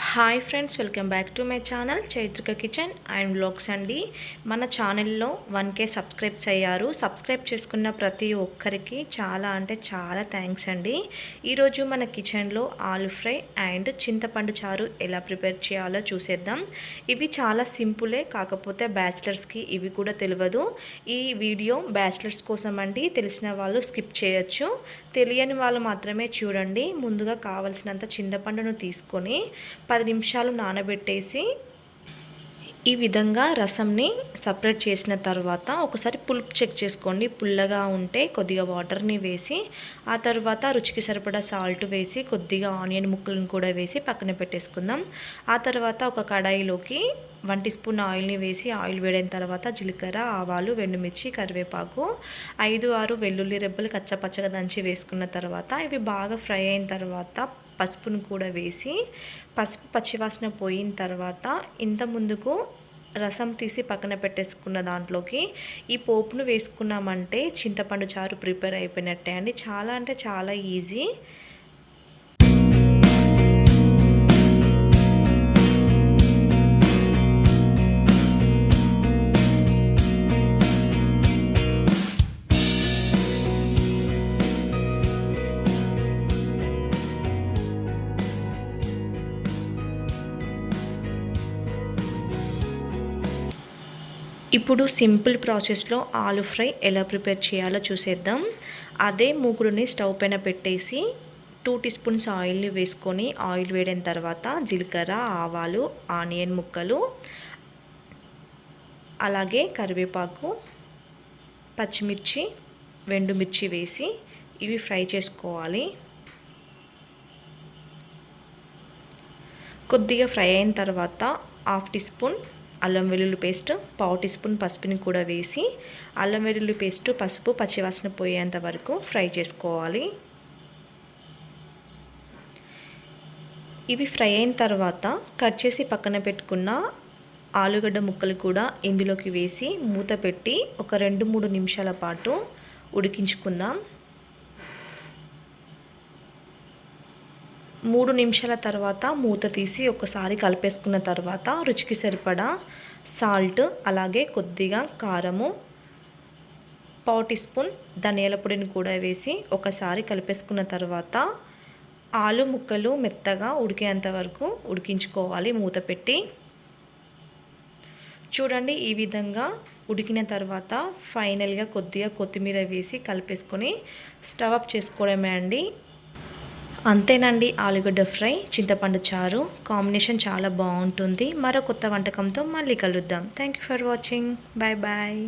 Hi friends, welcome back to my channel Chaitrika kitchen and vlogs అండి. మన ఛానల్లో 1K subscribes అయ్యారు. సబ్స్క్రైబ్ చేసుకున్న ప్రతి ఒక్కరికి చాలా అంటే చాలా థ్యాంక్స్ అండి. ఈరోజు మన కిచెన్లో ఆలు ఫ్రై అండ్ చింతపండు చారు ఎలా ప్రిపేర్ చేయాలో చూసేద్దాం. ఇవి చాలా సింపులే, కాకపోతే బ్యాచిలర్స్కి ఇవి కూడా తెలియదు. ఈ వీడియో బ్యాచిలర్స్ కోసం అండి. తెలిసిన వాళ్ళు స్కిప్ చేయొచ్చు, తెలియని వాళ్ళు మాత్రమే చూడండి. ముందుగా కావలసినంత చింతపండును తీసుకొని 10 నిమిషాలు నానబెట్టేసి ఈ విధంగా రసంని సపరేట్ చేసిన తర్వాత ఒకసారి పులుపు చెక్ చేసుకోండి. పుల్లగా ఉంటే కొద్దిగా వాటర్ని వేసి ఆ తర్వాత రుచికి సరిపడా సాల్ట్ వేసి కొద్దిగా ఆనియన్ ముక్కలను కూడా వేసి పక్కన పెట్టేసుకుందాం. ఆ తర్వాత ఒక కడాయిలోకి 1 టీ స్పూన్ ఆయిల్ని వేసి ఆయిల్ వేడైన తర్వాత జీలకర్ర, ఆవాలు, ఎండుమిర్చి, కరివేపాకు, 5-6 వెల్లుల్లి రెబ్బలు కచ్చపచ్చగా దంచి వేసుకున్న తర్వాత ఇవి బాగా ఫ్రై అయిన తర్వాత పసుపును కూడా వేసి పసుపు పచ్చివాసన పోయిన తర్వాత ఇంత ముందుకు రసం తీసి పక్కన పెట్టేసుకున్న దాంట్లోకి ఈ పోపును వేసుకున్నామంటే చింతపండు చారు ప్రిపేర్ అయిపోయినట్టే అండి. చాలా అంటే చాలా ఈజీ. ఇప్పుడు సింపుల్ ప్రాసెస్లో ఆలు ఫ్రై ఎలా ప్రిపేర్ చేయాలో చూసేద్దాం. అదే మూకుడుని స్టవ్ పైన పెట్టేసి 2 టీ స్పూన్స్ ఆయిల్ని వేసుకొని ఆయిల్ వేడిన తర్వాత జీలకర్ర, ఆవాలు, ఆనియన్ ముక్కలు, అలాగే కరివేపాకు, పచ్చిమిర్చి, ఎండుమిర్చి వేసి ఇవి ఫ్రై చేసుకోవాలి. కొద్దిగా ఫ్రై అయిన తర్వాత 1/2 టీ స్పూన్ అల్లం వెల్లుల్లి పేస్ట్, 1/4 టీ స్పూన్ పసుపుని కూడా వేసి అల్లం వెల్లుల్లి పేస్ట్, పసుపు పచ్చివాసన పోయేంత వరకు ఫ్రై చేసుకోవాలి. ఇవి ఫ్రై అయిన తర్వాత కట్ చేసి పక్కన పెట్టుకున్న ఆలుగడ్డ ముక్కలు కూడా ఇందులోకి వేసి మూత పెట్టి ఒక 2-3 నిమిషాల పాటు ఉడికించుకుందాం. 3 నిమిషాల తర్వాత మూత తీసి ఒకసారి కలిపేసుకున్న తర్వాత రుచికి సరిపడా సాల్ట్, అలాగే కొద్దిగా కారము, 1/4 టీ స్పూన్ ధనియాల పొడిని కూడా వేసి ఒకసారి కలిపేసుకున్న తర్వాత ఆలు ముక్కలు మెత్తగా ఉడికేంత వరకు ఉడికించుకోవాలి మూత పెట్టి. చూడండి, ఈ విధంగా ఉడికిన తర్వాత ఫైనల్గా కొద్దిగా కొత్తిమీర వేసి కలిపేసుకొని స్టవ్ ఆఫ్ చేసుకోవడమే అండి. అంతేనండి, ఆలుగడ్డ ఫ్రై, చింతపండు చారు కాంబినేషన్ చాలా బాగుంటుంది. మరో కొత్త వంటకంతో మళ్ళీ కలుద్దాం. Thank you for watching. Bye bye.